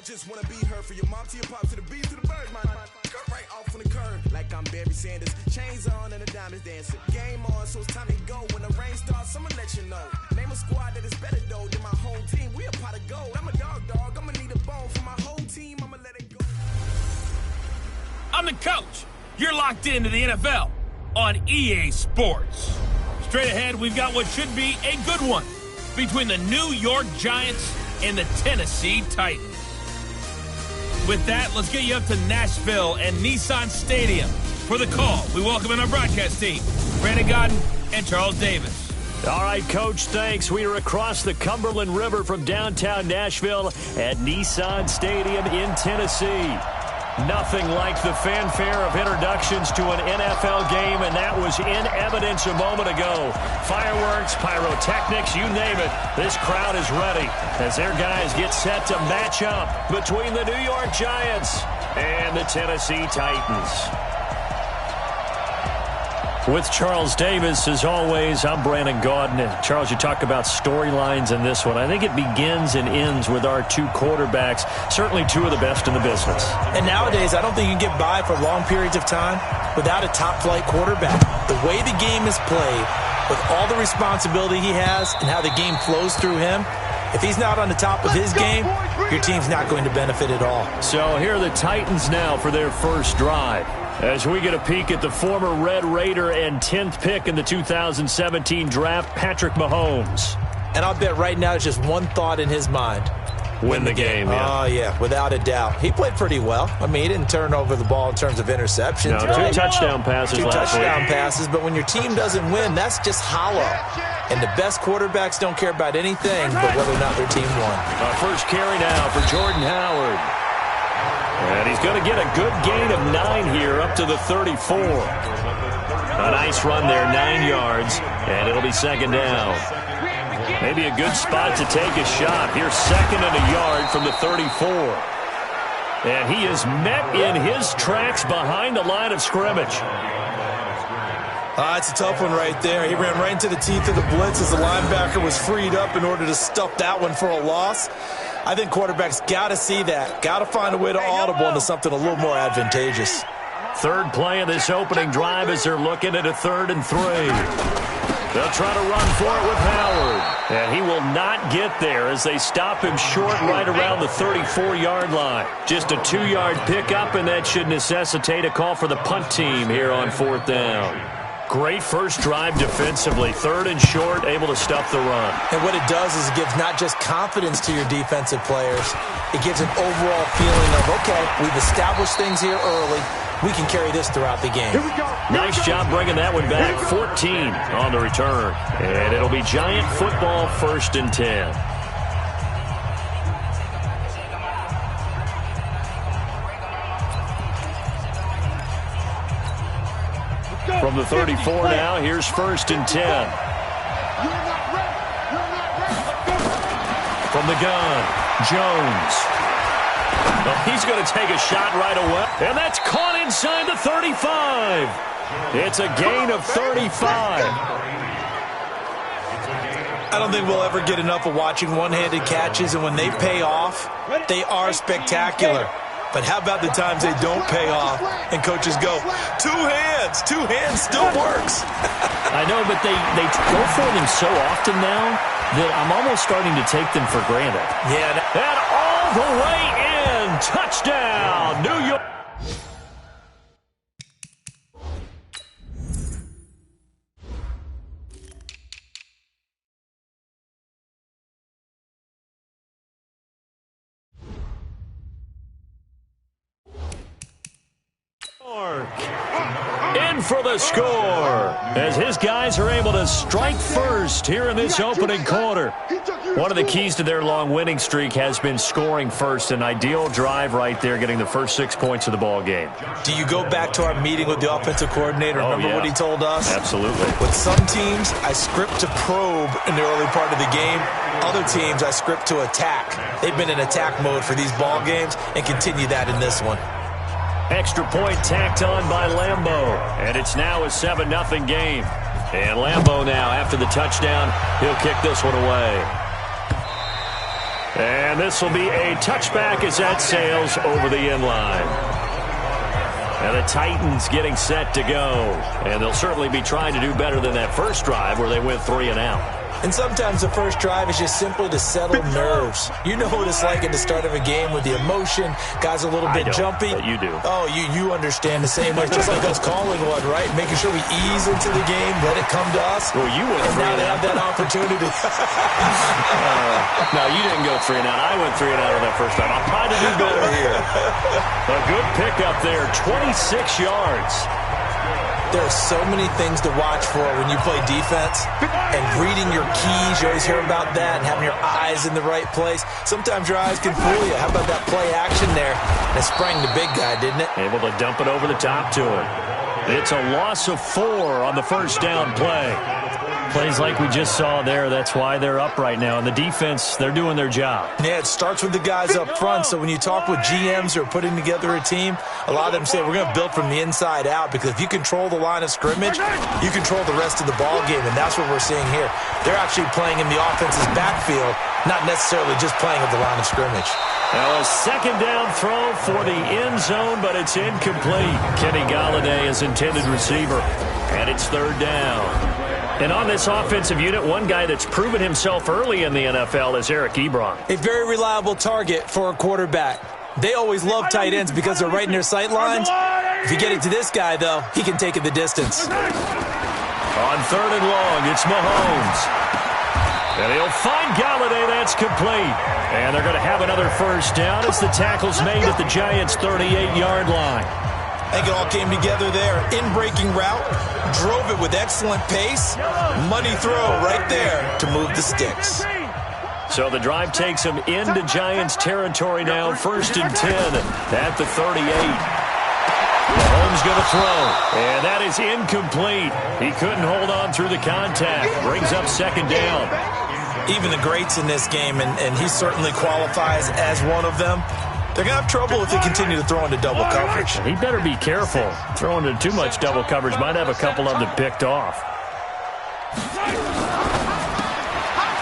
just wanna be her, for your mom to your pop to the beat to the bird, man. Cut right off on the curb, like I'm Barry Sanders. Chains on and the diamonds dancing. Game on, so it's time to go. When the rain starts, I'ma let you know. Name a squad that is better though than my whole team. We a pot of gold. I'm a dog. I'ma need a bone for my whole team. I'ma let it go. I'm the coach. You're locked into the NFL on EA Sports. Straight ahead, we've got what should be a good one between the New York Giants and the Tennessee Titans. With that, let's get you up to Nashville and Nissan Stadium. For the call, we welcome in our broadcast team, Brandon Godden and Charles Davis. All right, Coach, thanks. We are across the Cumberland River from downtown Nashville at Nissan Stadium in Tennessee. Nothing like the fanfare of introductions to an NFL game, and that was in evidence a moment ago. Fireworks, pyrotechnics, you name it. This crowd is ready as their guys get set to match up between the New York Giants and the Tennessee Titans. With Charles Davis, as always, I'm Brandon Gaudin. And Charles, you talk about storylines in this one. I think it begins and ends with our two quarterbacks, certainly two of the best in the business. And nowadays, I don't think you can get by for long periods of time without a top-flight quarterback. The way the game is played, with all the responsibility he has and how the game flows through him, if he's not on the top of his game, your team's not going to benefit at all. So here are the Titans now for their first drive. As we get a peek at the former Red Raider and 10th pick in the 2017 draft, Patrick Mahomes. And I'll bet right now it's just one thought in his mind. Win the game, yeah. Oh, yeah, without a doubt. He played pretty well. I mean, he didn't turn over the ball in terms of interceptions. No, two touchdown passes last week. Passes, but when your team doesn't win, that's just hollow. And the best quarterbacks don't care about anything but whether or not their team won. First carry now for Jordan Howard. And he's going to get a good gain of 9 here up to the 34. A nice run there, 9 yards, and it'll be second down. Maybe a good spot to take a shot. Here's second and a yard from the 34. And he is met in his tracks behind the line of scrimmage. It's a tough one right there. He ran right into the teeth of the blitz as the linebacker was freed up in order to stuff that one for a loss. I think quarterbacks got to see that. Got to find a way to audible into something a little more advantageous. Third play of this opening drive as they're looking at a 3rd and 3. They'll try to run for it with Howard. And he will not get there as they stop him short right around the 34-yard line. Just a 2-yard pickup, and that should necessitate a call for the punt team here on 4th down. Great first drive defensively. 3rd and short, able to stuff the run. And what it does is it gives not just confidence to your defensive players, it gives an overall feeling of, okay, we've established things here early. We can carry this throughout the game. Nice job bringing that one back. 14 on the return. And it'll be Giant football, 1st and 10. From the 34 now, here's 1st and 10. From the gun, Jones. Well, he's going to take a shot right away. And that's caught inside the 35. It's a gain of 35. I don't think we'll ever get enough of watching one-handed catches, and when they pay off, they are spectacular. But how about the times they don't pay off and coaches go, two hands still works. I know, but they go for them so often now that I'm almost starting to take them for granted. Yeah. And all the way in, touchdown, New York. In for the score as his guys are able to strike first here in this opening quarter. One of the keys to their long winning streak has been scoring first. An ideal drive right there, getting the first 6 points of the ball game. Do you go back to our meeting with the offensive coordinator? Remember what he told us? Absolutely. With some teams, I script to probe in the early part of the game. Other teams, I script to attack. They've been in attack mode for these ball games and continue that in this one. Extra point tacked on by Lambeau. And it's now a 7-0 game. And Lambeau now, after the touchdown, he'll kick this one away. And this will be a touchback as that sails over the end line. And the Titans getting set to go. And they'll certainly be trying to do better than that first drive where they went 3 and out. And sometimes the first drive is just simply to settle nerves. You know what it's like at the start of a game with the emotion. Guys a little bit jumpy. But you do. Oh, you understand the same way. Just like us calling one, right? Making sure we ease into the game, let it come to us. Well, you went 3 and out. Now they have that opportunity. No, you didn't go 3 and out. I went 3 and out on that first time. I'll try to do better here. A good pickup there, 26 yards. There are so many things to watch for when you play defense, and reading your keys, you always hear about that, and having your eyes in the right place. Sometimes your eyes can fool you. How about that play action there? It sprang the big guy, didn't it? Able to dump it over the top to him. It's a loss of 4 on the first down play. Plays like we just saw there, that's why they're up right now. And the defense, they're doing their job. Yeah, it starts with the guys up front. So when you talk with GMs who are putting together a team, a lot of them say we're going to build from the inside out, because if you control the line of scrimmage, you control the rest of the ball game, and that's what we're seeing here. They're actually playing in the offense's backfield, not necessarily just playing at the line of scrimmage. Now a second down throw for the end zone, but it's incomplete. Kenny Golladay is intended receiver, and it's 3rd down. And on this offensive unit, one guy that's proven himself early in the NFL is Eric Ebron. A very reliable target for a quarterback. They always love tight ends because they're right in their sight lines. If you get it to this guy, though, he can take it the distance. On 3rd and long, it's Mahomes. And he'll find Golladay. That's complete. And they're going to have another first down as the tackle's made at the Giants' 38-yard line. I think it all came together there. In-breaking route, drove it with excellent pace. Money throw right there to move the sticks. So the drive takes them into Giants territory now. 1st and 10 at the 38. Mahomes going to throw, and that is incomplete. He couldn't hold on through the contact. Brings up 2nd down. Even the greats in this game, and he certainly qualifies as one of them, they're going to have trouble if they continue to throw into double coverage. He better be careful. Throwing into too much double coverage might have a couple of them picked off.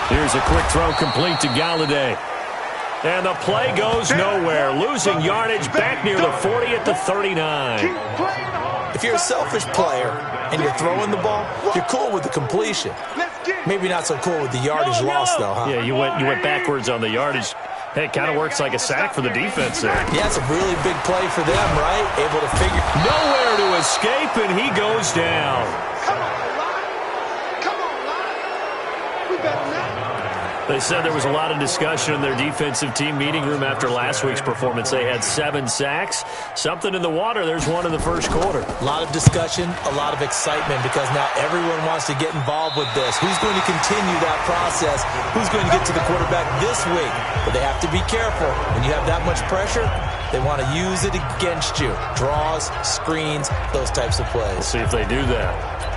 Here's a quick throw complete to Golladay. And the play goes nowhere. Losing yardage back near the 40 at the 39. If you're a selfish player and you're throwing the ball, you're cool with the completion. Maybe not so cool with the yardage loss, though, huh? Yeah, you went backwards on the yardage. Hey, it kind of works like a sack for the defense there. Yeah, it's a really big play for them, right? Able to figure. Nowhere to escape, and he goes down. Come on, line. Come on, line. We better not. They said there was a lot of discussion in their defensive team meeting room after last week's performance. They had 7 sacks. Something in the water. There's one in the first quarter. A lot of discussion, a lot of excitement, because now everyone wants to get involved with this. Who's going to continue that process? Who's going to get to the quarterback this week? But they have to be careful. When you have that much pressure, they want to use it against you. Draws, screens, those types of plays. We'll see if they do that.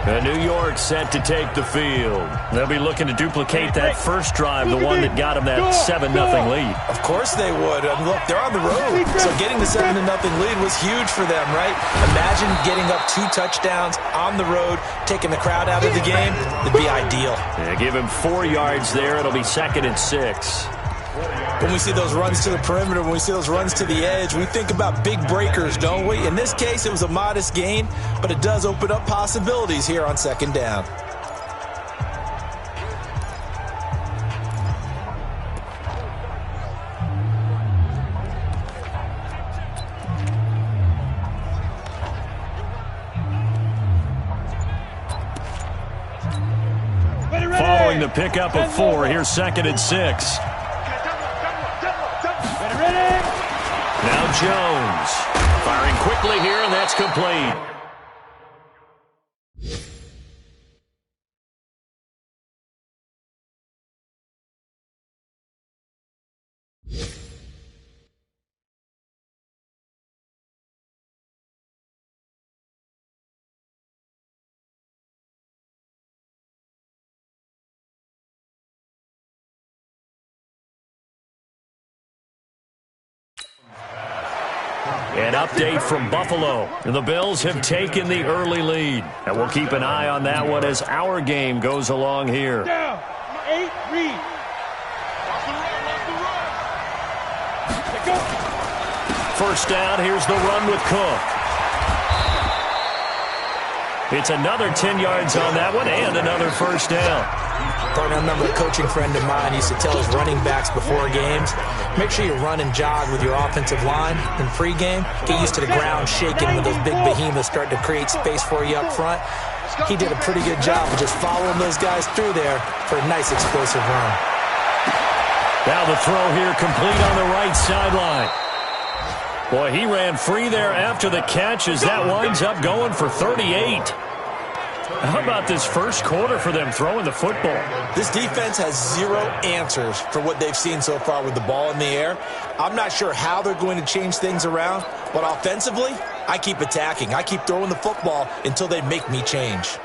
And New York set to take the field. They'll be looking to duplicate that first drive, the one that got them that 7-0 lead. Of course they would. I mean, look, they're on the road. So getting the 7-0 lead was huge for them, right? Imagine getting up 2 touchdowns on the road, taking the crowd out of the game. It'd be ideal. Yeah, give him 4 yards there. It'll be 2nd and 6. When we see those runs to the perimeter, when we see those runs to the edge, we think about big breakers, don't we? In this case, it was a modest gain, but it does open up possibilities here on 2nd down. Following the pickup of 4, here's 2nd and 6. Now Jones firing quickly here, and that's complete. An update from Buffalo. The Bills have taken the early lead. And we'll keep an eye on that one as our game goes along here. Down. 8, read. Watch the run, watch the run. First down, here's the run with Cook. It's another 10 yards on that one and another first down. I remember a coaching friend of mine used to tell his running backs before games, make sure you run and jog with your offensive line in pregame. Get used to the ground shaking when those big behemoths start to create space for you up front. He did a pretty good job of just following those guys through there for a nice explosive run. Now the throw here complete on the right sideline. Boy, he ran free there after the catch as that winds up going for 38. How about this first quarter for them throwing the football? This defense has zero answers for what they've seen so far with the ball in the air. I'm not sure how they're going to change things around, but offensively, I keep attacking. I keep throwing the football until they make me change.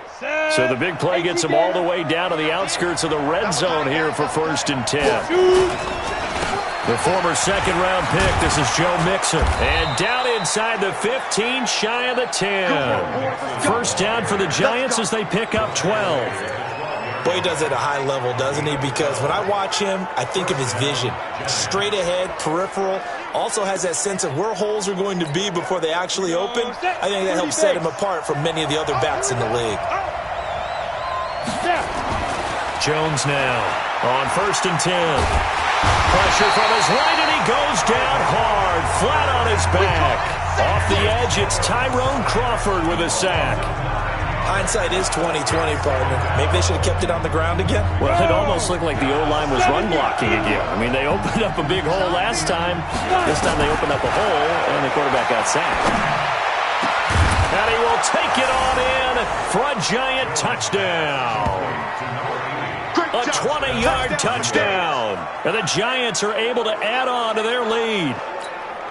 So the big play gets them all the way down to the outskirts of the red zone here for 1st and 10. The former second-round pick, this is Joe Mixon. And down inside the 15, shy of the 10. First down for the Giants as they pick up 12. Boy, he does it at a high level, doesn't he? Because when I watch him, I think of his vision. Straight ahead, peripheral. Also has that sense of where holes are going to be before they actually open. I think that helps set him apart from many of the other backs in the league. Jones now on 1st and 10. Pressure from his right, and he goes down hard, flat on his back. Off the edge, it's Tyrone Crawford with a sack. Hindsight is 20/20, partner. Maybe they should have kept it on the ground again. Well, it almost looked like the O-line was run blocking again. I mean, they opened up a big hole last time. This time they opened up a hole, and the quarterback got sacked. And he will take it on in for a Giant touchdown. A 20-yard touchdown. And the Giants are able to add on to their lead.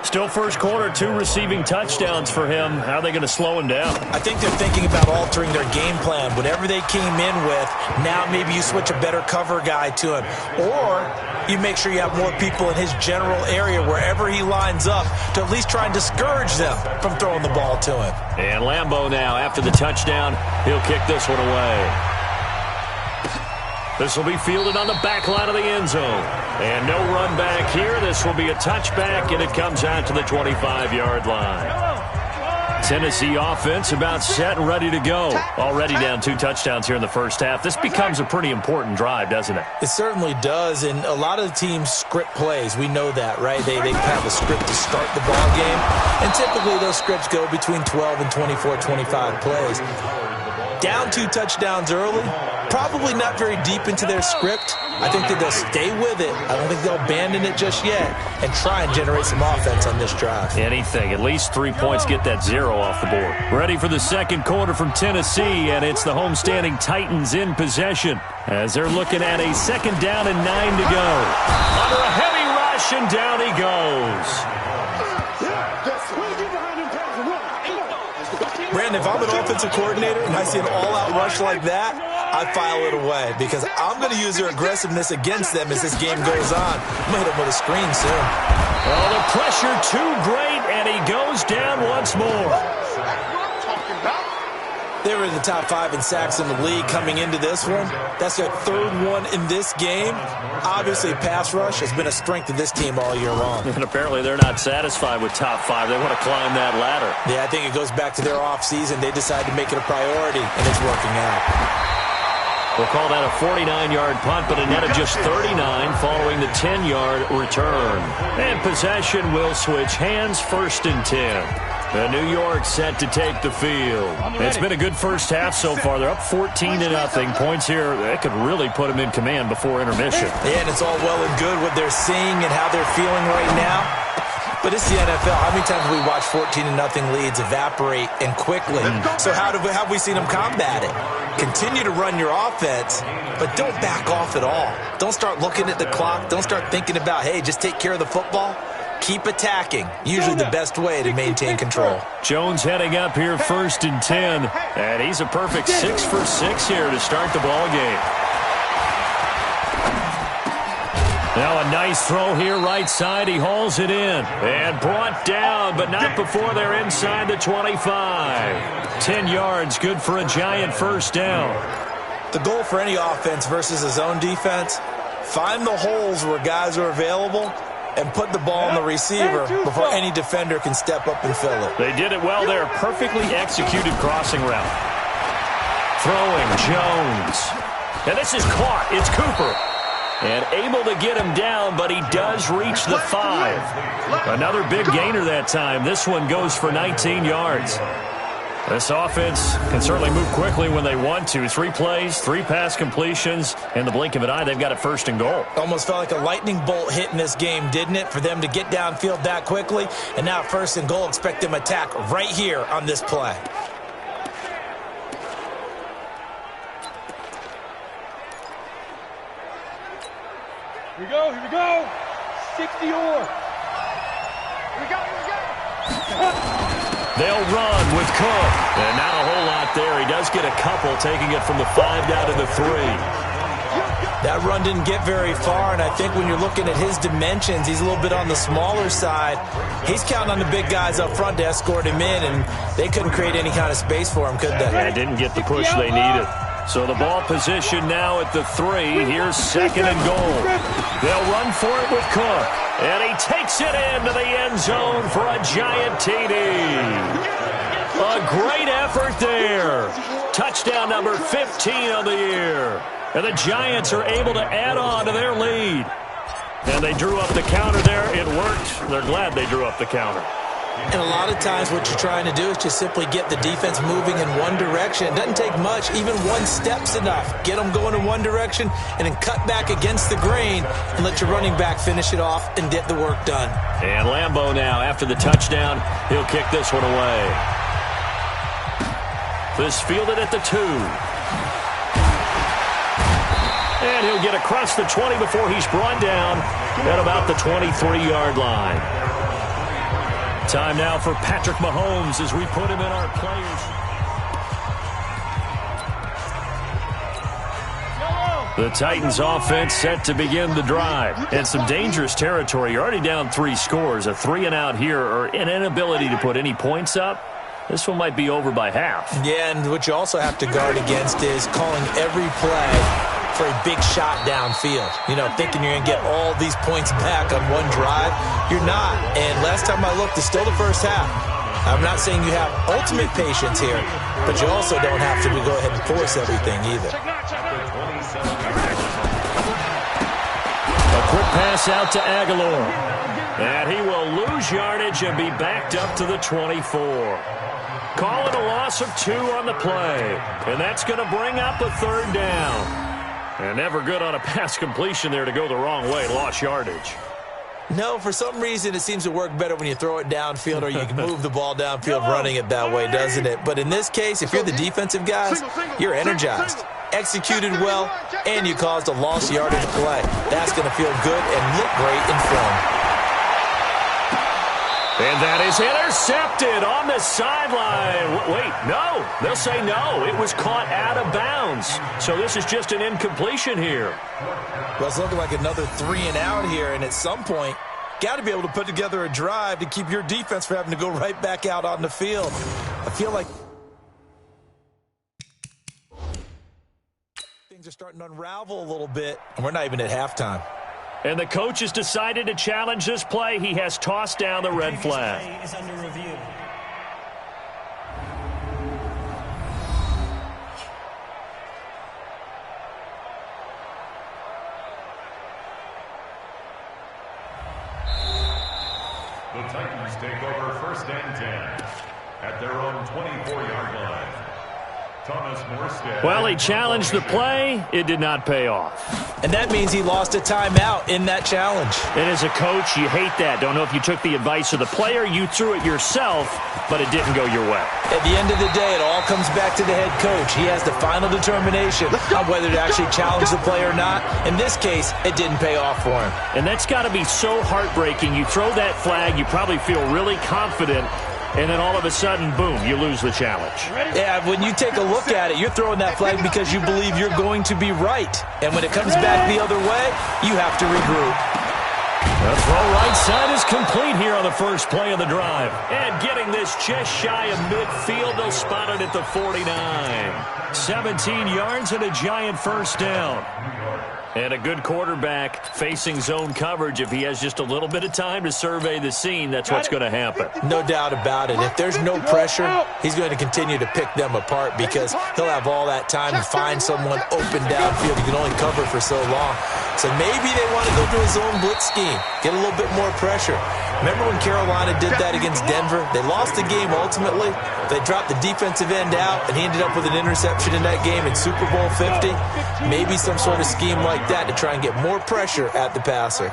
Still first quarter, 2 receiving touchdowns for him. How are they going to slow him down? I think they're thinking about altering their game plan. Whatever they came in with, now maybe you switch a better cover guy to him. Or you make sure you have more people in his general area wherever he lines up to at least try and discourage them from throwing the ball to him. And Lambeau now, after the touchdown, he'll kick this one away. This will be fielded on the back line of the end zone. And no run back here. This will be a touchback, and it comes out to the 25-yard line. Tennessee offense about set and ready to go. Already down 2 touchdowns here in the first half. This becomes a pretty important drive, doesn't it? It certainly does, and a lot of the teams script plays. We know that, right? They have a script to start the ball game, and typically those scripts go between 12 and 24, 25 plays. Down 2 touchdowns early, probably not very deep into their script. I think that they'll stay with it. I don't think they'll abandon it just yet and try and generate some offense on this drive. Anything. At least 3 points, get that 0 off the board. Ready for the second quarter from Tennessee, and it's the homestanding Titans in possession as they're looking at a 2nd down and 9 to go. Under a heavy rush, and down he goes. Brandon, if I'm an offensive coordinator and I see an all-out rush like that, I file it away because I'm going to use their aggressiveness against them as this game goes on. I'm going to hit them with a screen soon. Oh, the pressure too great, and he goes down once more. They were in the top 5 in sacks in the league coming into this one. That's their 3rd one in this game. Obviously, pass rush has been a strength of this team all year long. And apparently they're not satisfied with top 5. They want to climb that ladder. Yeah, I think it goes back to their offseason. They decided to make it a priority, and it's working out. We'll call that a 49-yard punt, but a net of just 39 following the 10-yard return. And possession will switch hands, 1st and 10. New York set to take the field. It's been a good first half so far. They're up 14-0. Points here, that could really put them in command before intermission. Yeah, and it's all well and good what they're seeing and how they're feeling right now. But it's the NFL. How many times have we watched 14-0 leads evaporate and quickly? So how have we seen them combat it? Continue to run your offense, but don't back off at all. Don't start looking at the clock. Don't start thinking about, hey, just take care of the football. Keep attacking. Usually the best way to maintain control. Jones heading up here, 1st and 10. And he's a perfect 6 for 6 here to start the ball game. Now a nice throw here, right side. He hauls it in. And brought down, but not before they're inside the 25. 10 yards, good for a Giant first down. The goal for any offense versus a zone defense, find the holes where guys are available and put the ball on the receiver before any defender can step up and fill it. They did it well there. Perfectly executed crossing route. Throwing, Jones. And this is caught. It's Cooper. And able to get him down, but he does reach the 5. Another big gainer that time. This one goes for 19 yards. This offense can certainly move quickly when they want to. 3 plays, 3 pass completions. In the blink of an eye, they've got it 1st and goal. Almost felt like a lightning bolt hit in this game, didn't it? For them to get downfield that quickly. And now 1st and goal, expect them to attack right here on this play. Here we go, here we go. 60-or. Here we go, here we go. They'll run with Cook. And not a whole lot there. He does get a couple, taking it from the 5 down to the 3. That run didn't get very far, and I think when you're looking at his dimensions, he's a little bit on the smaller side. He's counting on the big guys up front to escort him in, and they couldn't create any kind of space for him, could they? Yeah, didn't get the push they needed. So the ball position now at the 3. Here's 2nd and goal. They'll run for it with Cook. And he takes it into the end zone for a giant TD. A great effort there. Touchdown number 15 of the year. And the Giants are able to add on to their lead. And they drew up the counter there. It worked. They're glad they drew up the counter. And a lot of times what you're trying to do is just simply get the defense moving in one direction. It doesn't take much. Even 1 step's enough. Get them going in one direction and then cut back against the grain and let your running back finish it off and get the work done. And Lambeau now, after the touchdown, he'll kick this one away. This fielded at the 2. And he'll get across the 20 before he's brought down at about the 23-yard line. Time now for Patrick Mahomes as we put him in our players. The Titans offense set to begin the drive. And some dangerous territory. You're already down 3 scores. A 3-and-out here or an inability to put any points up. This one might be over by half. Yeah, and what you also have to guard against is calling every play for a big shot downfield. You know, thinking you're going to get all these points back on one drive. You're not. And last time I looked, it's still the first half. I'm not saying you have ultimate patience here, but you also don't have to go ahead and force everything either. A quick pass out to Aguilar. And he will lose yardage and be backed up to the 24. Calling a loss of 2 on the play. And that's going to bring up a 3rd down. And never good on a pass completion there to go the wrong way. Lost yardage. No, for some reason it seems to work better when you throw it downfield or you can move the ball downfield running it that way, doesn't it? But in this case, if you're the defensive guys, you're energized, executed well, and you caused a lost yardage play. That's going to feel good and look great in film. And that is intercepted on the sideline. Wait, no. They'll say no. It was caught out of bounds. So this is just an incompletion here. Well, it's looking like another 3-and-out here, and at some point, got to be able to put together a drive to keep your defense from having to go right back out on the field. I feel like things are starting to unravel a little bit, and we're not even at halftime. And the coach has decided to challenge this play. He has tossed down the red flag. Play is under review. The Titans take over 1st and 10 at their own 24-yard line. Well, he challenged the play. It did not pay off. And that means he lost a timeout in that challenge. And as a coach, you hate that. Don't know if you took the advice of the player. You threw it yourself, but it didn't go your way. At the end of the day, it all comes back to the head coach. He has the final determination on whether to actually challenge the play or not. In this case, it didn't pay off for him. And that's got to be so heartbreaking. You throw that flag, you probably feel really confident, and then all of a sudden, boom, you lose the challenge. Yeah, when you take a look at it, you're throwing that flag because you believe you're going to be right. And when it comes back the other way, you have to regroup. The throw right side is complete here on the first play of the drive. And getting this just shy of midfield, they'll spot it at the 49. 17 yards and a giant first down. And a good quarterback facing zone coverage. If he has just a little bit of time to survey the scene, that's what's going to happen. No doubt about it. If there's no pressure, he's going to continue to pick them apart because he'll have all that time to find someone open downfield. He can only cover for so long. So maybe they want to go to a zone blitz scheme, get a little bit more pressure. Remember when Carolina did that against Denver? They lost the game ultimately. They dropped the defensive end out, and he ended up with an interception in that game in Super Bowl 50. Maybe some sort of scheme like that to try and get more pressure at the passer.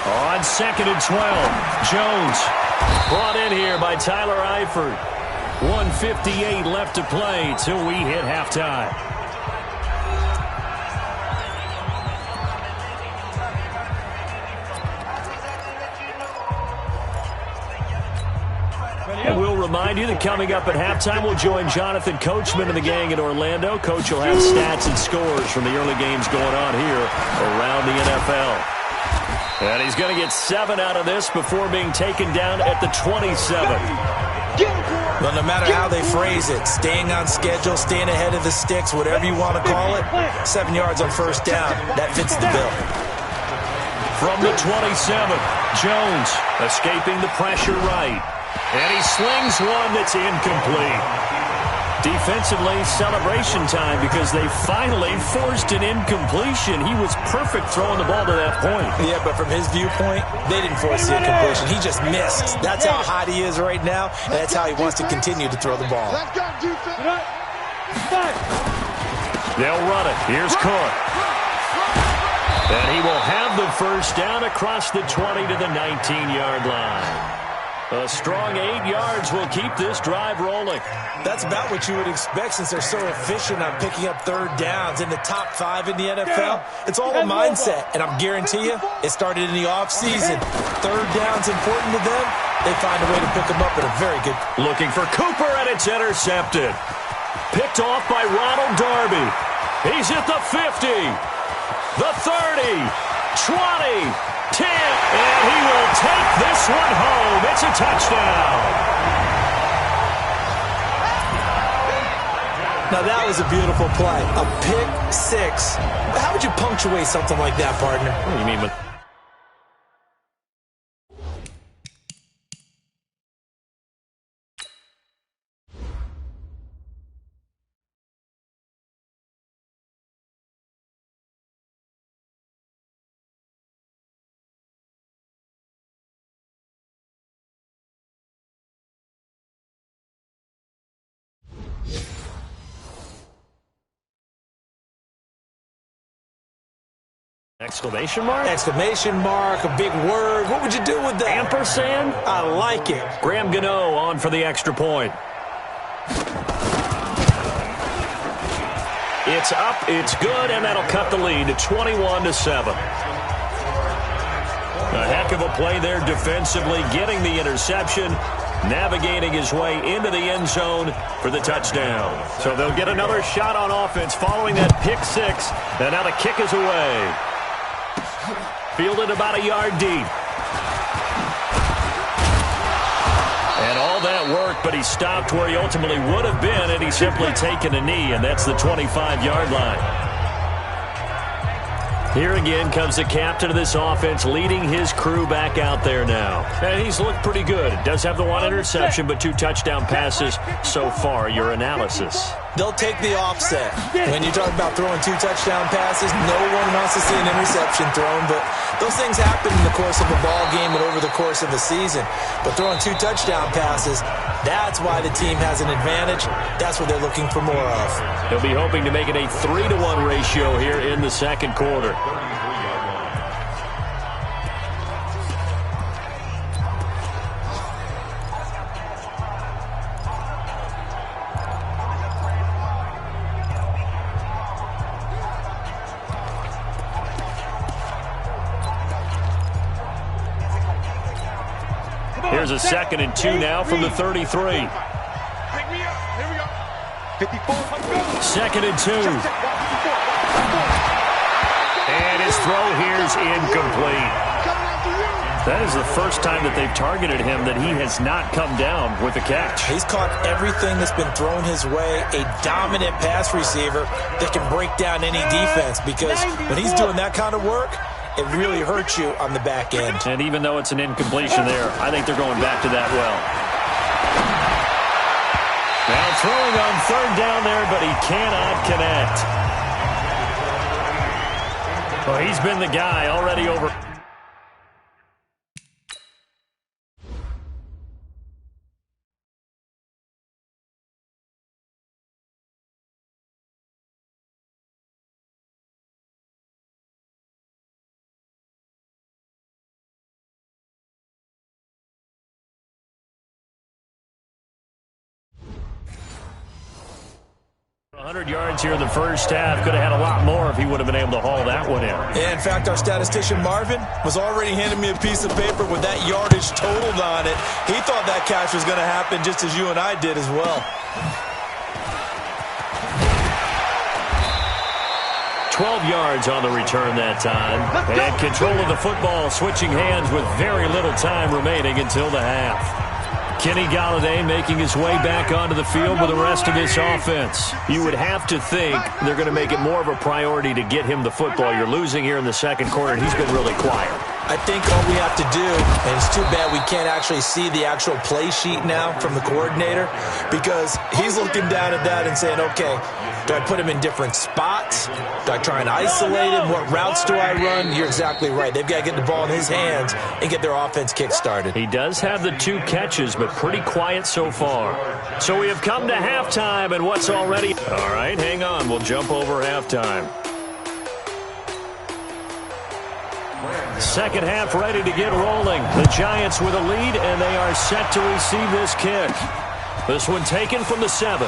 On 2nd and 12, Jones brought in here by Tyler Eifert. 1:58 left to play till we hit halftime. And we'll remind you that coming up at halftime, we'll join Jonathan Coachman and the gang in Orlando. Coach will have stats and scores from the early games going on here around the NFL. And he's going to get 7 out of this before being taken down at the 27. Well, no matter how they phrase it, staying on schedule, staying ahead of the sticks, whatever you want to call it, 7 yards on first down, that fits the bill. From the 27, Jones escaping the pressure right. And he slings one that's incomplete. Defensively, celebration time because they finally forced an incompletion. He was perfect throwing the ball to that point. Yeah, but from his viewpoint, they didn't force the incompletion. He just missed. That's how hot he is right now, and that's how he wants to continue to throw the ball. They'll run it. Here's Cook. And he will have the first down across the 20 to the 19-yard line. A strong 8 yards will keep this drive rolling. That's about what you would expect since they're so efficient on picking up third downs in the top 5 in the NFL. It's all a mindset, and I'm guarantee you, it started in the offseason. Third down's important to them. They find a way to pick them up at a very good... Looking for Cooper, and it's intercepted. Picked off by Ronald Darby. He's at the 50, the 30, 20... 10, and he will take this one home. It's a touchdown. Now, that was a beautiful play. A pick 6. How would you punctuate something like that, partner? What do you mean with... Exclamation mark? Exclamation mark, a big word. What would you do with that? Ampersand? I like it. Graham Gano on for the extra point. It's up, it's good, and that'll cut the lead to 21-7. A heck of a play there defensively, getting the interception, navigating his way into the end zone for the touchdown. So they'll get another shot on offense following that pick 6, and now the kick is away. Fielded about a yard deep. And all that work, but he stopped where he ultimately would have been, and he's simply taken a knee, and that's the 25-yard line. Here again comes the captain of this offense, leading his crew back out there now. And he's looked pretty good. Does have the 1 interception, but 2 touchdown passes so far. Your analysis? They'll take the offset. When you talk about throwing 2 touchdown passes, no one wants to see an interception thrown, but those things happen in the course of a ball game and over the course of a season. But throwing 2 touchdown passes, that's why the team has an advantage. That's what they're looking for more of. They'll be hoping to make it a 3-to-1 ratio here in the second quarter. Here's a 2nd and 2 now from the 33. 2nd and 2. And his throw here's incomplete. That is the first time that they've targeted him that he has not come down with a catch. He's caught everything that's been thrown his way. A dominant pass receiver that can break down any defense, because when he's doing that kind of work, it really hurts you on the back end. And even though it's an incompletion there, I think they're going back to that well. Now throwing on third down there, but he cannot connect. Well, he's been the guy already over. Yards here in the first half. Could have had a lot more if he would have been able to haul that one in. Yeah, in fact, our statistician Marvin was already handing me a piece of paper with that yardage totaled on it. He thought that catch was going to happen just as you and I did as well. 12 yards on the return that time. And control of the football, switching hands with very little time remaining until the half. Kenny Golladay making his way back onto the field with the rest of this offense. You would have to think they're going to make it more of a priority to get him the football. You're losing here in the second quarter, and he's been really quiet. I think all we have to do, and it's too bad we can't actually see the actual play sheet now from the coordinator, because he's looking down at that and saying, okay, do I put him in different spots? Do I try and isolate him? What routes do I run? You're exactly right. They've got to get the ball in his hands and get their offense kick-started. He does have the 2 catches, but pretty quiet so far. So we have come to halftime, and what's already... All right, hang on. We'll jump over halftime. Second half ready to get rolling. The Giants with a lead, and they are set to receive this kick. This one taken from the 7.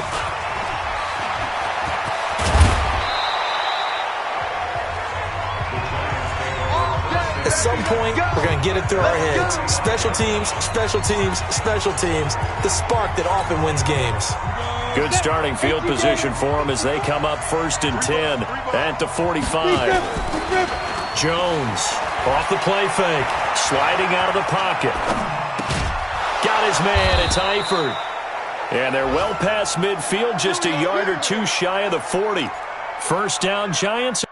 At some point, we're going to get it through our heads. Special teams, special teams, special teams. The spark that often wins games. Good starting field position for them as they come up 1st and 10 at the 45. Jones off the play fake, sliding out of the pocket. Got his man, it's Eifert. And they're well past midfield, just a yard or 2 shy of the 40. First down, Giants.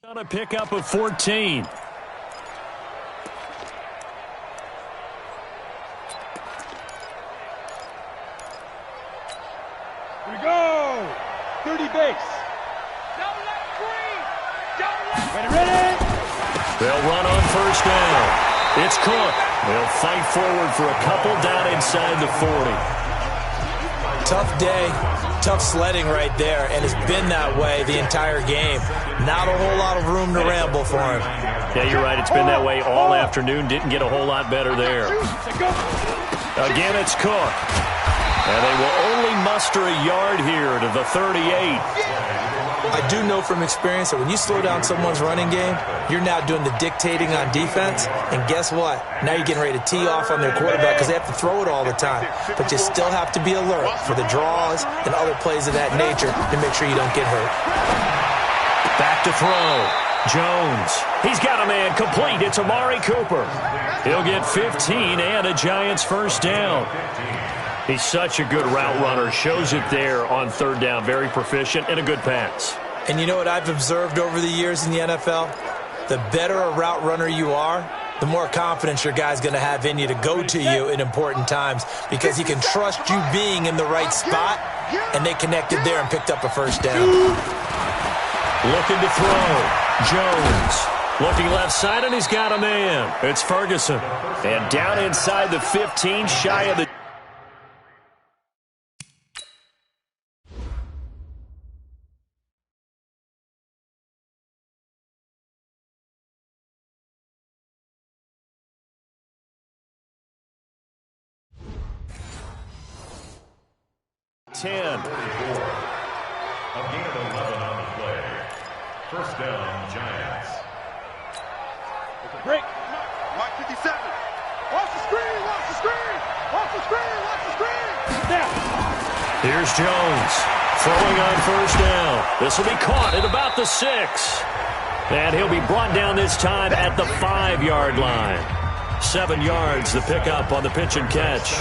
On a pickup of 14. Here we go. 30 base. Don't let free. Ready. They'll run on first down. It's Cook. They'll fight forward for a couple down inside the 40. Tough day, tough sledding right there, and it's been that way the entire game. Not a whole lot of room to ramble for him. Yeah, you're right. It's been that way all afternoon. Didn't get a whole lot better there. Again, it's Cook. And they will only muster a yard here to the 38. I do know from experience that when you slow down someone's running game, you're now doing the dictating on defense. And guess what? Now you're getting ready to tee off on their quarterback because they have to throw it all the time. But you still have to be alert for the draws and other plays of that nature to make sure you don't get hurt. Back to throw. Jones. He's got a man complete. It's Amari Cooper. He'll get 15 and a Giants first down. He's such a good route runner. Shows it there on third down. Very proficient and a good pass. And you know what I've observed over the years in the NFL? The better a route runner you are, the more confidence your guy's going to have in you to go to you in important times because he can trust you being in the right spot, and they connected there and picked up a first down. Looking to throw. Jones. Looking left side, and he's got a man. It's Ferguson. And down inside the 15, shy of the... A gain of 11 on the play. First down, Giants. Break. Mike 57. Watch the screen. Watch the screen. Watch the screen. Watch the screen. Here's Jones throwing on first down. This will be caught at about the 6. And he'll be brought down this time at the 5-yard line. 7 yards the pickup on the pitch and catch.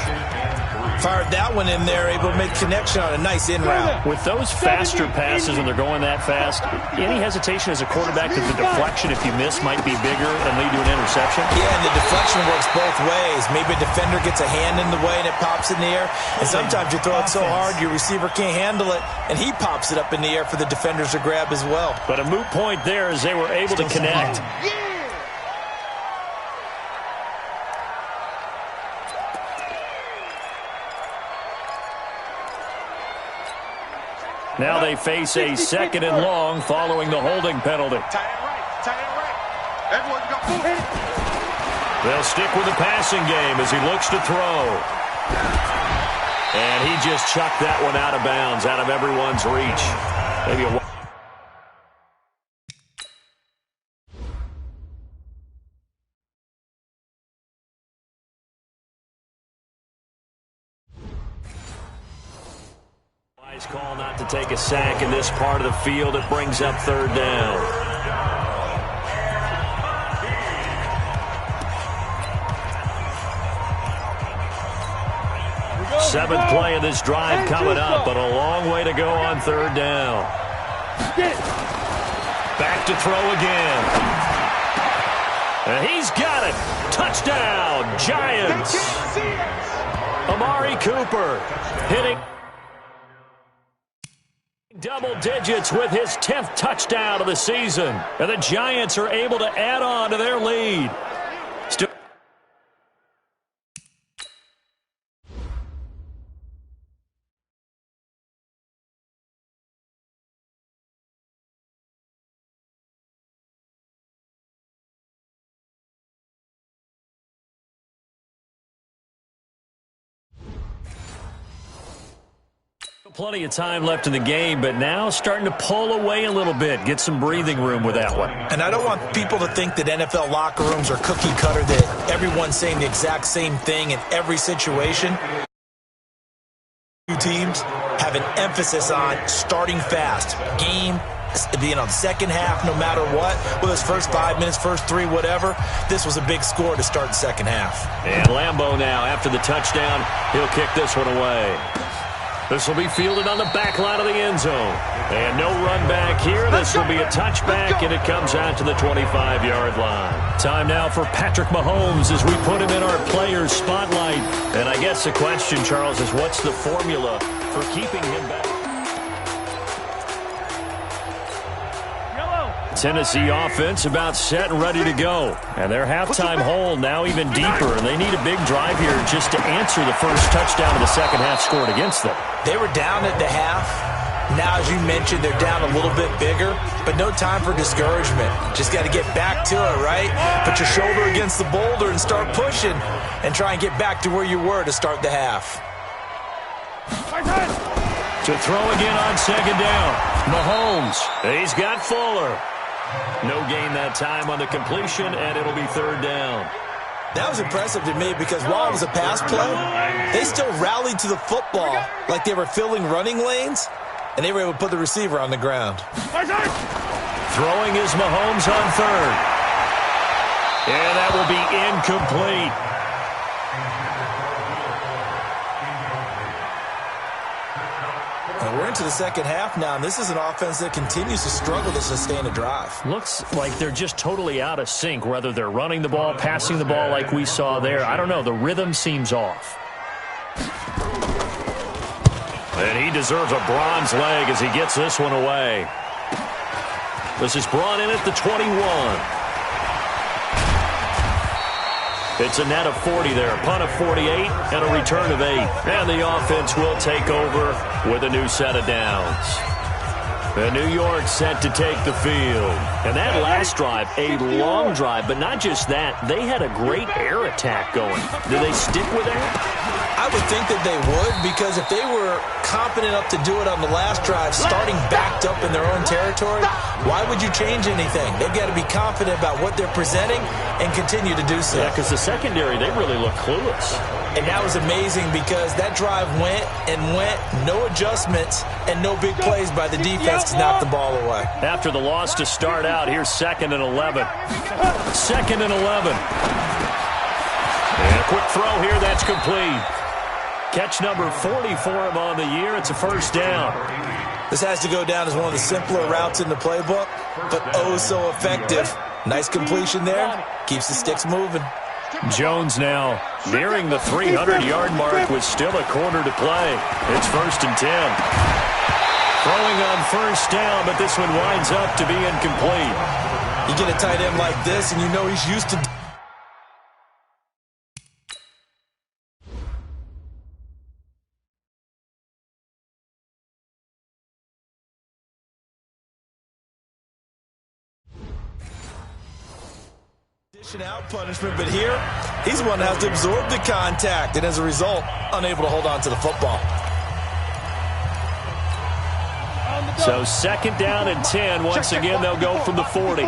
Fired that one in there, able to make connection on a nice in route. With those faster passes and they're going that fast, any hesitation as a quarterback that the deflection, if you miss, might be bigger and lead to an interception? Yeah, and the deflection works both ways. Maybe a defender gets a hand in the way and it pops in the air. And sometimes you throw it so hard your receiver can't handle it, and he pops it up in the air for the defenders to grab as well. But a moot point there as they were able to connect. Now they face a 2nd and long following the holding penalty. Tight end right. Everyone go. They'll stick with the passing game as he looks to throw. And he just chucked that one out of bounds, out of everyone's reach. Maybe a call not to take a sack in this part of the field. It brings up 3rd down. Seventh play of this drive coming up, but a long way to go on 3rd down. Back to throw again. And he's got it. Touchdown, Giants. Amari Cooper hitting double digits with his 10th touchdown of the season. And the Giants are able to add on to their lead. Plenty of time left in the game, but now starting to pull away a little bit. Get some breathing room with that one. And I don't want people to think that NFL locker rooms are cookie cutter, that everyone's saying the exact same thing in every situation. Two teams have an emphasis on starting fast. Game, second half, no matter what. Whether it's first 5 minutes, first 3, whatever. This was a big score to start the second half. And Lambeau now, after the touchdown, he'll kick this one away. This will be fielded on the back line of the end zone. And no run back here. This will be a touchback, and it comes out to the 25-yard line. Time now for Patrick Mahomes as we put him in our players' spotlight. And I guess the question, Charles, is what's the formula for keeping him back? Tennessee offense about set and ready to go. And their halftime hole now even deeper, and they need a big drive here just to answer the first touchdown of the second half scored against them. They were down at the half. Now, as you mentioned, they're down a little bit bigger, but no time for discouragement. Just got to get back to it, right? Put your shoulder against the boulder and start pushing and try and get back to where you were to start the half. To throw again on second down. Mahomes, he's got Fuller. No gain that time on the completion, and it'll be 3rd down. That was impressive to me because while it was a pass play, they still rallied to the football like they were filling running lanes, and they were able to put the receiver on the ground. Throwing is Mahomes on 3rd. And that will be incomplete. And we're into the second half now, and this is an offense that continues to struggle to sustain a drive. Looks like they're just totally out of sync, whether they're running the ball, passing the ball like we saw there. I don't know. The rhythm seems off. And he deserves a bronze leg as he gets this one away. This is brought in at the 21. It's a net of 40 there, a punt of 48, and a return of 8. And the offense will take over with a new set of downs. And New York set to take the field. And that last drive, a long drive, but not just that. They had a great air attack going. Do they stick with that? I would think that they would, because if they were confident enough to do it on the last drive, starting backed up in their own territory, why would you change anything? They've got to be confident about what they're presenting and continue to do so. Yeah, because the secondary, they really look clueless. And that was amazing because that drive went and went, no adjustments and no big plays by the defense to knock the ball away. After the loss to start out, here's 2nd and 11. 2nd and 11. And a quick throw here, that's complete. Catch number 40 for him on the year. It's a first down. This has to go down as one of the simpler routes in the playbook, but oh so effective. Nice completion there. Keeps the sticks moving. Jones now nearing the 300-yard mark with still a quarter to play. It's 1st and 10. Throwing on first down, but this one winds up to be incomplete. You get a tight end like this, and you know he's used to... out punishment, but here he's the one that has to absorb the contact, and as a result, unable to hold on to the football. So 2nd down and 10. Once again, they'll go from the 40.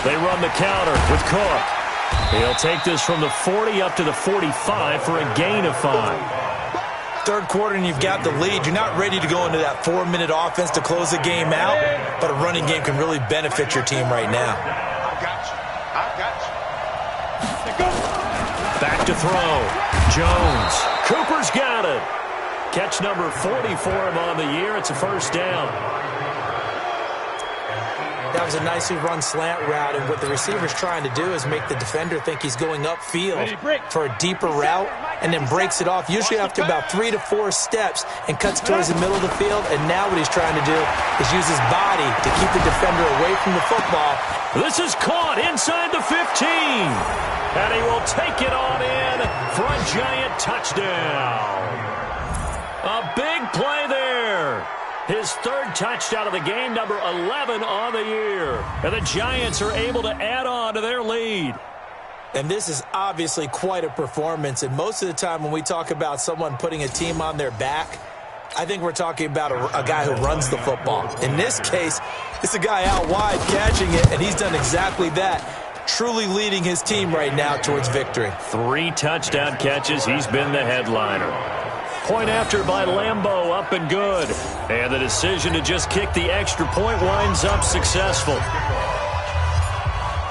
They run the counter with Cook. He'll take this from the 40 up to the 45 for a gain of 5. Third quarter and you've got the lead. You're not ready to go into that 4-minute offense to close the game out, but a running game can really benefit your team right now. I got you. Back to throw. Jones. Cooper's got it. Catch number 40 for him on the year. It's a first down. That was a nicely run slant route, and what the receiver's trying to do is make the defender think he's going upfield for a deeper route, and then breaks it off, usually after about 3 to 4 steps, and cuts towards the middle of the field. And now what he's trying to do is use his body to keep the defender away from the football. This is caught inside the 15, and he will take it on in for a giant touchdown. A big play there. His 3rd touchdown of the game, number 11 on the year. And the Giants are able to add on to their lead. And this is obviously quite a performance. And most of the time when we talk about someone putting a team on their back, I think we're talking about a guy who runs the football. In this case, it's a guy out wide catching it, and he's done exactly that. Truly leading his team right now towards victory. 3 touchdown catches. He's been the headliner. Point after by Lambeau, up and good. And the decision to just kick the extra point winds up successful.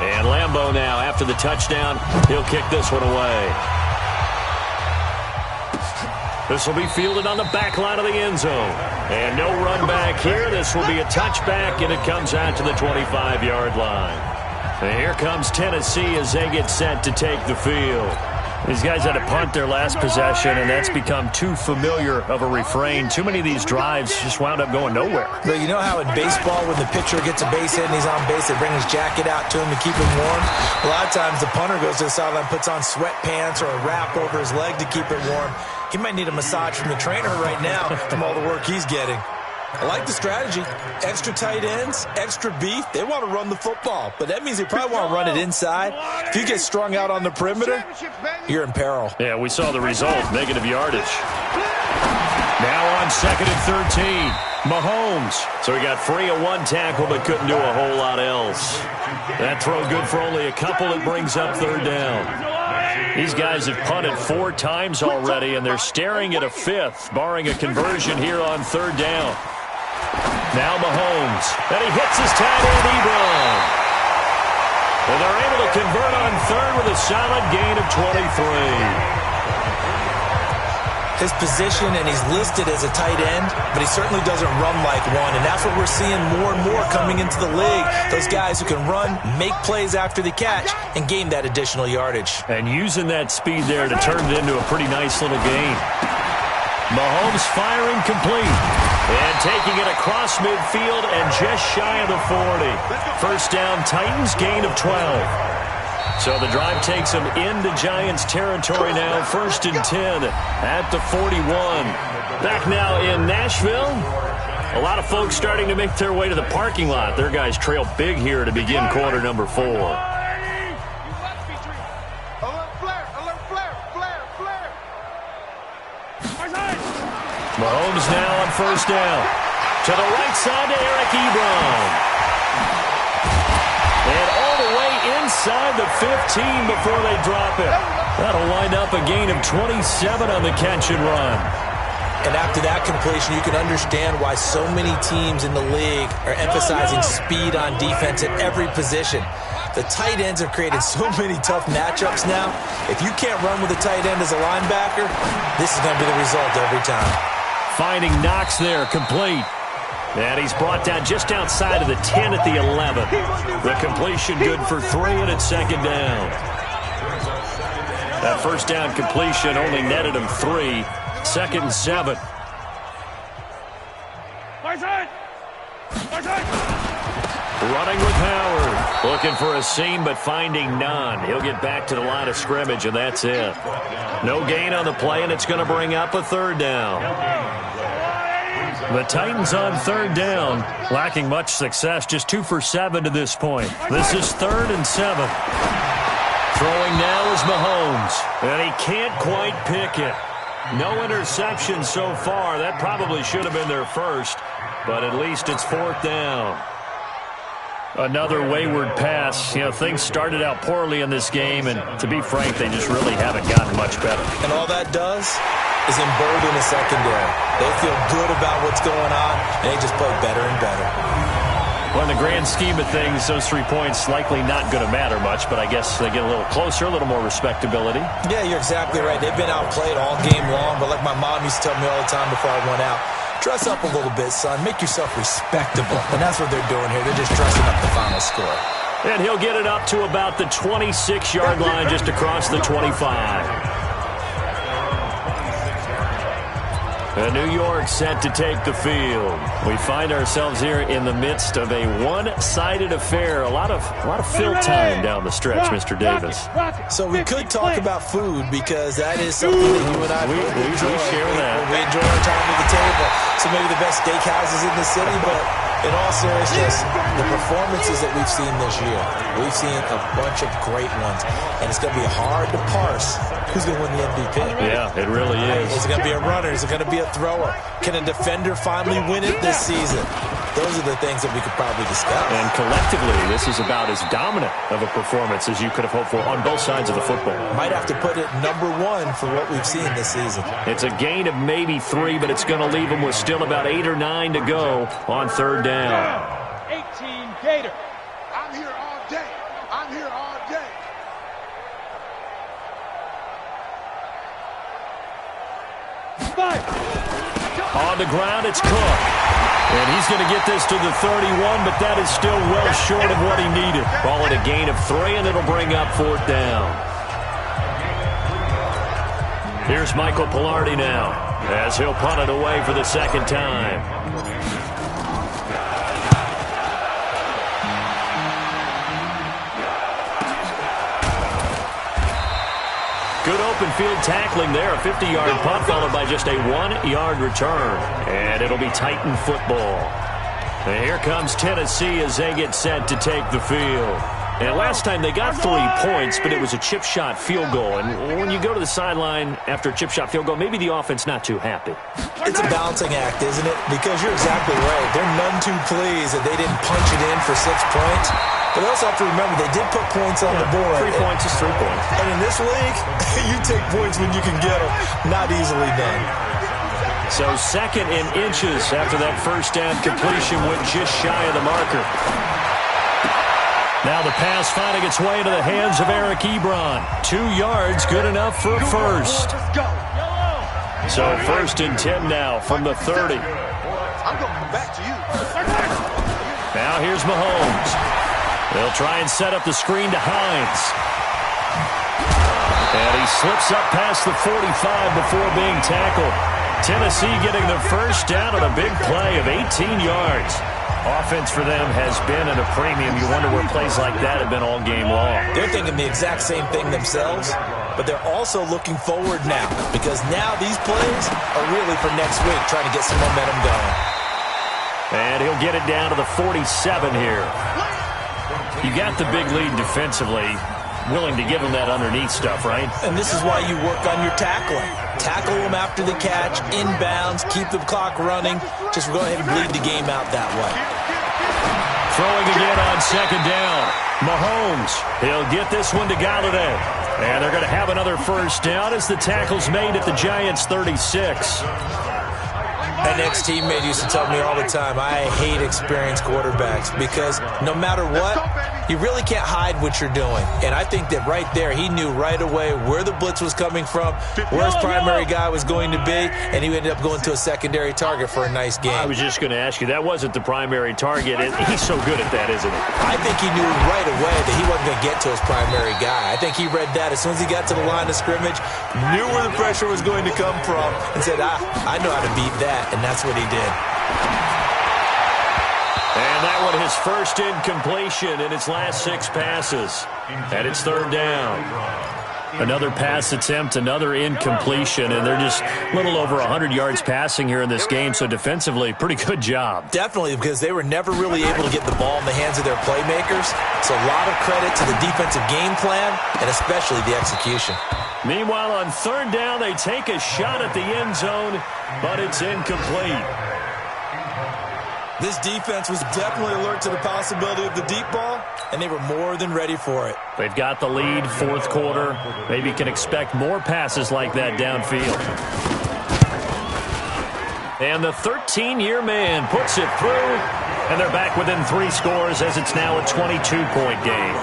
And Lambeau now, after the touchdown, he'll kick this one away. This will be fielded on the back line of the end zone. And no run back here. This will be a touchback, and it comes out to the 25-yard line. And here comes Tennessee as they get set to take the field. These guys had to punt their last possession, and that's become too familiar of a refrain. Too many of these drives just wound up going nowhere. But you know how in baseball, when the pitcher gets a base hit and he's on base, they bring his jacket out to him to keep him warm? A lot of times the punter goes to the sideline, puts on sweatpants or a wrap over his leg to keep it warm. He might need a massage from the trainer right now from all the work he's getting. I like the strategy. Extra tight ends, extra beef. They want to run the football, but that means they probably want to run it inside. If you get strung out on the perimeter, you're in peril. Yeah, we saw the result, negative yardage. Now on 2nd and 13, Mahomes. So he got free of 1 tackle, but couldn't do a whole lot else. That throw good for only a couple. It brings up 3rd down. These guys have punted 4 times already, and they're staring at a 5th, barring a conversion here on 3rd down. Now Mahomes, and he hits his tight end, Ebron. And they're able to convert on 3rd with a solid gain of 23. His position, and he's listed as a tight end, but he certainly doesn't run like one, and that's what we're seeing more and more coming into the league. Those guys who can run, make plays after the catch, and gain that additional yardage. And using that speed there to turn it into a pretty nice little gain. Mahomes firing complete. And taking it across midfield and just shy of the 40. First down, Titans, gain of 12. So the drive takes them into Giants territory now. 1st and 10 at the 41. Back now in Nashville. A lot of folks starting to make their way to the parking lot. Their guys trail big here to begin quarter number 4. Mahomes now on first down. To the right side to Eric Ebron. And all the way inside the 15 before they drop it. That'll wind up a gain of 27 on the catch and run. And after that completion, you can understand why so many teams in the league are emphasizing speed on defense at every position. The tight ends have created so many tough matchups now. If you can't run with a tight end as a linebacker, this is going to be the result every time. Finding Knox there, complete. And he's brought down just outside of the 10 at the 11. The completion good for 3, and it's second down. That first down completion only netted him 3. Second and 7. Running with Howard. Looking for a seam, but finding none. He'll get back to the line of scrimmage, and that's it. No gain on the play, and it's going to bring up a third down. The Titans on third down, lacking much success, just 2 for 7 to this point. This is 3rd and 7. Throwing now is Mahomes, and he can't quite pick it. No interceptions so far. That probably should have been their first, but at least it's 4th down. Another wayward pass. You know, things started out poorly in this game, and to be frank, they just really haven't gotten much better. And all that does is embolden the secondary. They feel good about what's going on, and they just play better and better. Well, in the grand scheme of things, those 3 points likely not going to matter much, but I guess they get a little closer, a little more respectability. Yeah, you're exactly right. They've been outplayed all game long, but like my mom used to tell me all the time before I went out, dress up a little bit, son. Make yourself respectable. And that's what they're doing here. They're just dressing up the final score. And he'll get it up to about the 26-yard line, just across the 25. And New York set to take the field. We find ourselves here in the midst of a one-sided affair. A lot of fill time down the stretch, Mr. Davis. So we could talk about food because that is something that you and I we share that. We enjoy our time at the table. So maybe the best steakhouses in the city, but in all seriousness, the performances that we've seen this year, we've seen a bunch of great ones, and it's going to be hard to parse who's going to win the MVP. Yeah, it really is. Is it going to be a runner? Is it going to be a thrower? Can a defender finally win it this season? Those are the things that we could probably discuss. And collectively, this is about as dominant of a performance as you could have hoped for on both sides of the football. Might have to put it number 1 for what we've seen this season. It's a gain of maybe 3, but it's going to leave them with still about 8 or 9 to go on third down. 18 Gator. I'm here all day. I'm here all day. On the ground, it's Cook. And he's going to get this to the 31, but that is still well short of what he needed. Ball at a gain of 3, and it'll bring up 4th down. Here's Michael Pilardi now, as he'll punt it away for the second time. Good open field tackling there. A 50-yard punt followed by just a 1-yard return. And it'll be Titan football. And here comes Tennessee as they get set to take the field. And last time they got 3 points, but it was a chip shot field goal. And when you go to the sideline after a chip shot field goal, maybe the offense not too happy. It's a balancing act, isn't it? Because you're exactly right. They're none too pleased that they didn't punch it in for 6 points. But they also have to remember they did put points on the board. 3 points is 3 points. And in this league, you take points when you can get them. Not easily done. So 2nd and inches after that first down completion went just shy of the marker. Now the pass finding its way into the hands of Eric Ebron. 2 yards, good enough for a first. So 1st and 10 now from the 30. I'm going to come back to you. Now here's Mahomes. They'll try and set up the screen to Hines. And he slips up past the 45 before being tackled. Tennessee getting the first down on a big play of 18 yards. Offense for them has been at a premium. You wonder where plays like that have been all game long. They're thinking the exact same thing themselves, but they're also looking forward now because now these plays are really for next week, trying to get some momentum going. And he'll get it down to the 47 here. You got the big lead defensively. willing to give him that underneath stuff, right? And this is why you work on your tackling. Tackle them after the catch, inbounds, keep the clock running. Just go ahead and bleed the game out that way. Throwing again on second down. Mahomes, he'll get this one to Galladay. And they're going to have another first down as the tackle's made at the Giants' 36. An ex-teammate used to tell me all the time, I hate experienced quarterbacks because no matter what, you really can't hide what you're doing. And I think that right there, he knew right away where the blitz was coming from, where his primary guy was going to be, and he ended up going to a secondary target for a nice game. I was just going to ask you, that wasn't the primary target, and he's so good at that, isn't he? I think he knew right away that he wasn't going to get to his primary guy. I think he read that as soon as he got to the line of scrimmage, knew where the pressure was going to come from, and said, I know how to beat that. And that's what he did. And that one, his first incompletion in its last 6 passes. And it's third down. Another pass attempt, another incompletion, and they're just a little over 100 yards passing here in this game, so defensively, pretty good job. Definitely, because they were never really able to get the ball in the hands of their playmakers, so a lot of credit to the defensive game plan, and especially the execution. Meanwhile, on third down, they take a shot at the end zone, but it's incomplete. This defense was definitely alert to the possibility of the deep ball, and they were more than ready for it. They've got the lead, fourth quarter. Maybe can expect more passes like that downfield. And the 13-year man puts it through, and they're back within 3 scores as it's now a 22-point game.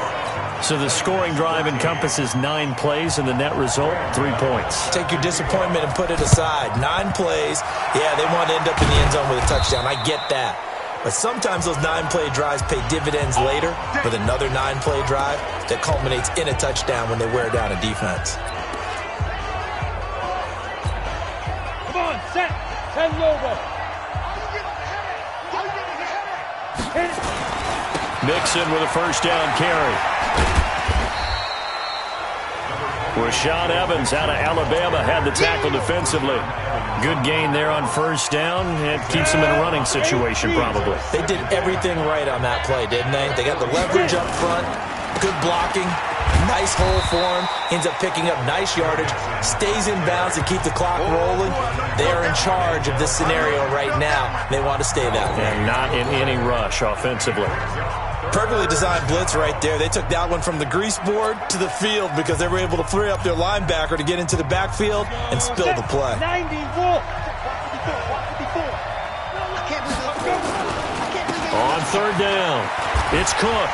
So the scoring drive encompasses 9 plays, and the net result, 3 points. Take your disappointment and put it aside. 9 plays. Yeah, they want to end up in the end zone with a touchdown. I get that. But sometimes those 9-play drives pay dividends later with another 9-play drive that culminates in a touchdown when they wear down a defense. Come on, set. Head over. Mixon with a first down carry. Rashad Evans out of Alabama had the tackle defensively. Good gain there on first down. It keeps them in a running situation probably. They did everything right on that play, didn't they? They got the leverage up front, good blocking, nice hole for him, ends up picking up nice yardage, stays in bounds to keep the clock rolling. They are in charge of this scenario right now. They want to stay that way. And not in any rush offensively. Perfectly designed blitz right there. They took that one from the grease board to the field because they were able to free up their linebacker to get into the backfield and spill the play. 94. On third down, it's Cook.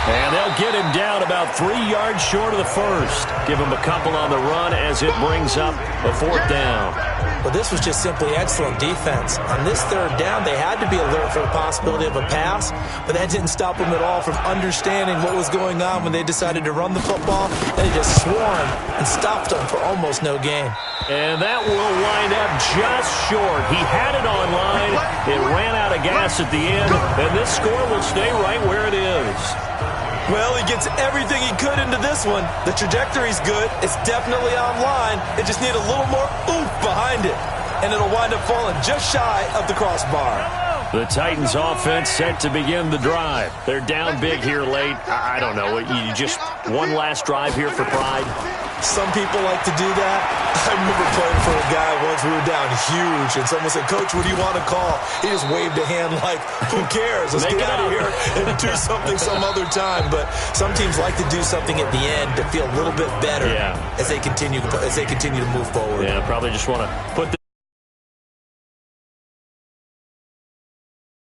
And they'll get him down about 3 yards short of the first. Give him a couple on the run as it brings up a fourth down. Well, this was just simply excellent defense. On this third down, they had to be alert for the possibility of a pass, but that didn't stop them at all from understanding what was going on when they decided to run the football. They just swarmed and stopped them for almost no gain. And that will wind up just short. He had it online. It ran out of gas at the end, and this score will stay right where it is. Well, he gets everything he could into this one. The trajectory's good. It's definitely online. It just needs a little more oomph behind it, and it'll wind up falling just shy of the crossbar. The Titans offense set to begin the drive. They're down big here late. I don't know. You just one last drive here for pride. Some people like to do that. I remember playing for a guy once. We were down huge, and someone said, "Coach, what do you want to call?" He just waved a hand like, "Who cares? Let's get out of here and do something some other time." But some teams like to do something at the end to feel a little bit better as they continue to move forward. Yeah, probably just want to put